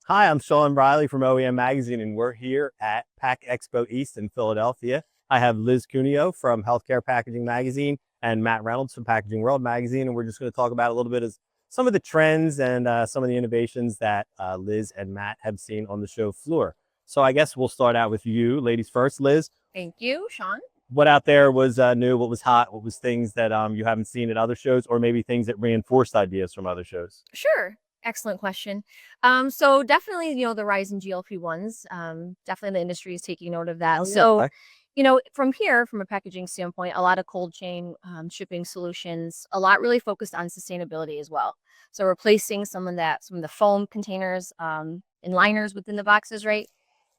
Hi, I'm Sean Riley from OEM Magazine, and we're here at PACK EXPO East in Philadelphia. I have Liz Cuneo from Healthcare Packaging Magazine and Matt Reynolds from Packaging World Magazine, and we're just going to talk about a little bit of some of the trends and some of the innovations that Liz and Matt have seen on the show floor. So I guess we'll start out with you, ladies first. Liz, Thank you, Sean. what out there was new? What was hot? What was things that you haven't seen at other shows, or maybe things that reinforced ideas from other shows? Sure. Excellent question. So definitely, the rise in GLP-1s, definitely the industry is taking note of that. Oh yeah. So, from here, from a packaging standpoint, a lot of cold chain shipping solutions, a lot really focused on sustainability as well. So replacing some of the foam containers and liners within the boxes, right?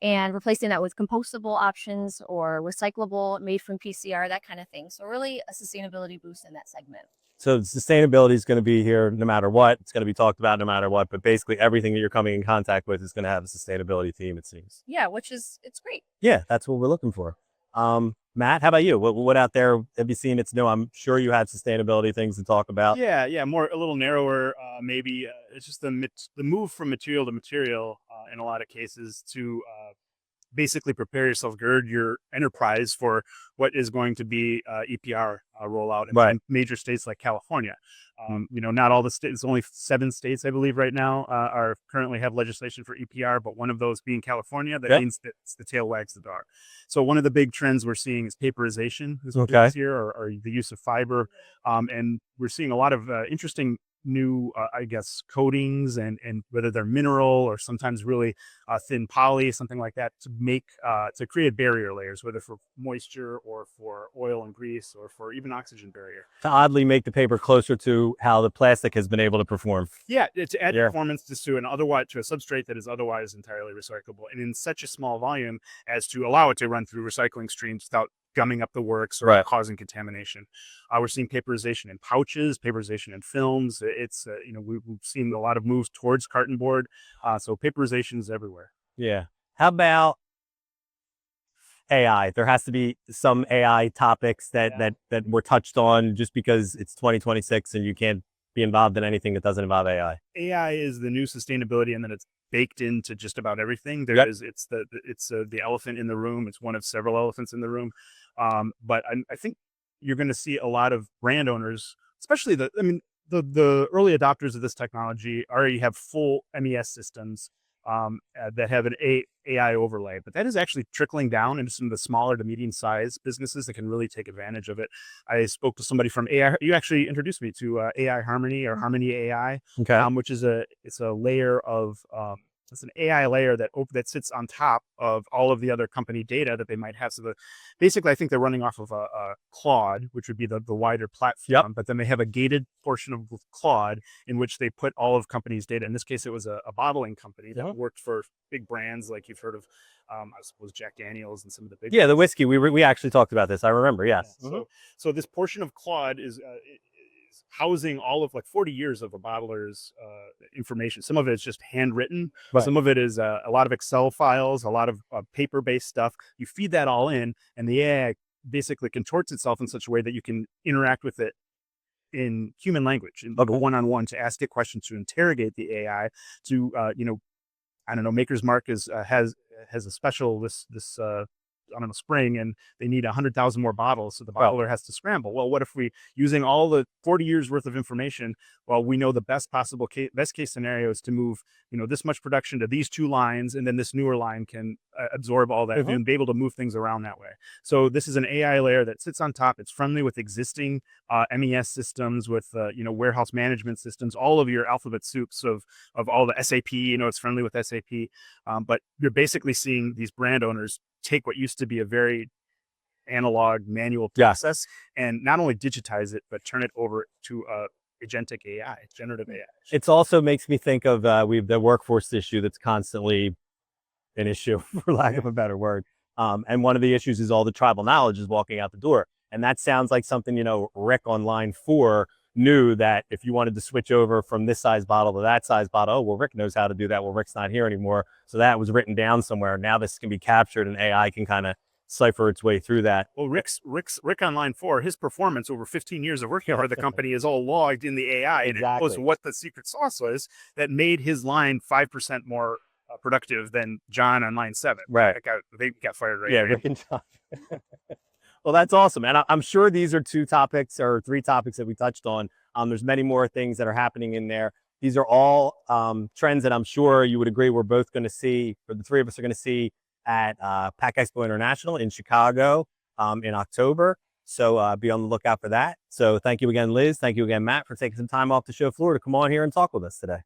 And replacing that with compostable options or recyclable, made from PCR, that kind of thing. So really a sustainability boost in that segment. So sustainability is going to be here no matter what. It's going to be talked about no matter what. But basically, everything that you're coming in contact with is going to have a sustainability theme, it seems. Yeah, it's great. Yeah, that's what we're looking for. Matt, how about you? What out there have you seen? It's new. I'm sure you have sustainability things to talk about. Yeah, more a little narrower. Maybe it's just the move from material to material in a lot of cases to basically prepare yourself, gird your enterprise for what is going to be EPR rollout in Right. some major states like California. Not all the states, only 7 states, I believe, right now are currently have legislation for EPR, but one of those being California, that Okay. means that the tail wags the dog. So one of the big trends we're seeing is paperization Okay. this year, or the use of fiber. And we're seeing a lot of interesting new I guess coatings, and whether they're mineral or sometimes really thin poly, something like that, to make to create barrier layers, whether for moisture or for oil and grease or for even oxygen barrier. To oddly make the paper closer to how the plastic has been able to perform. Yeah, to add Yeah. performance to a substrate that is otherwise entirely recyclable, and in such a small volume as to allow it to run through recycling streams without gumming up the works or Right. causing contamination. We're seeing paperization in pouches, paperization in films. It's we've seen a lot of moves towards carton board. So paperization is everywhere. Yeah. How about AI? There has to be some AI topics that Yeah. that were touched on just because it's 2026 and you can't be involved in anything that doesn't involve AI. AI is the new sustainability, and then it's baked into just about everything. Yep. It's the elephant in the room. It's one of several elephants in the room. But I think you're going to see a lot of brand owners, especially the early adopters of this technology already have full MES systems that have an AI overlay, but that is actually trickling down into some of the smaller to medium sized businesses that can really take advantage of it. I spoke to somebody from AI. You actually introduced me to AI Harmony, or Harmony AI, Okay. which is it's a layer of it's an AI layer that sits on top of all of the other company data that they might have. So basically, I think they're running off of a Claude, which would be the wider platform. Yep. But then they have a gated portion of Claude in which they put all of companies' data. In this case, it was a bottling company that worked for big brands like you've heard of, I suppose Jack Daniels and some of the big. Yeah, the whiskey. We actually talked about this. I remember. Yes. Yeah. So this portion of Claude is housing all of like 40 years of a bottler's information. Some of it is just handwritten. Right. Some of it is a lot of Excel files, a lot of paper-based stuff. You feed that all in, and the AI basically contorts itself in such a way that you can interact with it in human language, in one-on-one, to ask it questions, to interrogate the AI, to I don't know, Maker's Mark has a special this I don't know, spring, and they need 100,000 more bottles, so the bottler has to scramble. Well, what if we, using all the 40 years worth of information, well, we know the best case scenario is to move this much production to these 2 lines, and then this newer line can absorb all that and be able to move things around that way. So this is an AI layer that sits on top. It's friendly with existing MES systems, with warehouse management systems, all of your alphabet soups of all the SAP. It's friendly with SAP, but you're basically seeing these brand owners take what used to be a very analog manual process and not only digitize it, but turn it over to agentic AI, generative AI. It also makes me think of the workforce issue that's constantly an issue, for lack of a better word. And one of the issues is all the tribal knowledge is walking out the door. And that sounds like something, Rick on line 4 knew, that if you wanted to switch over from this size bottle to that size bottle, oh, well, Rick knows how to do that. Well, Rick's not here anymore. So that was written down somewhere. Now this can be captured, and AI can kind of cipher its way through that. Well, Rick on line 4, his performance over 15 years of working for the company is all logged in the AI. And it knows what the secret sauce was that made his line 5% more productive than John on line 7. Right. They got fired right Yeah, away. Rick and John. Well, that's awesome. And I'm sure these are 2 topics or 3 topics that we touched on. There's many more things that are happening in there. These are all trends that I'm sure you would agree we're both going to see, or the 3 of us are going to see at PACK EXPO International in Chicago in October. So be on the lookout for that. So thank you again, Liz. Thank you again, Matt, for taking some time off the show floor to come on here and talk with us today.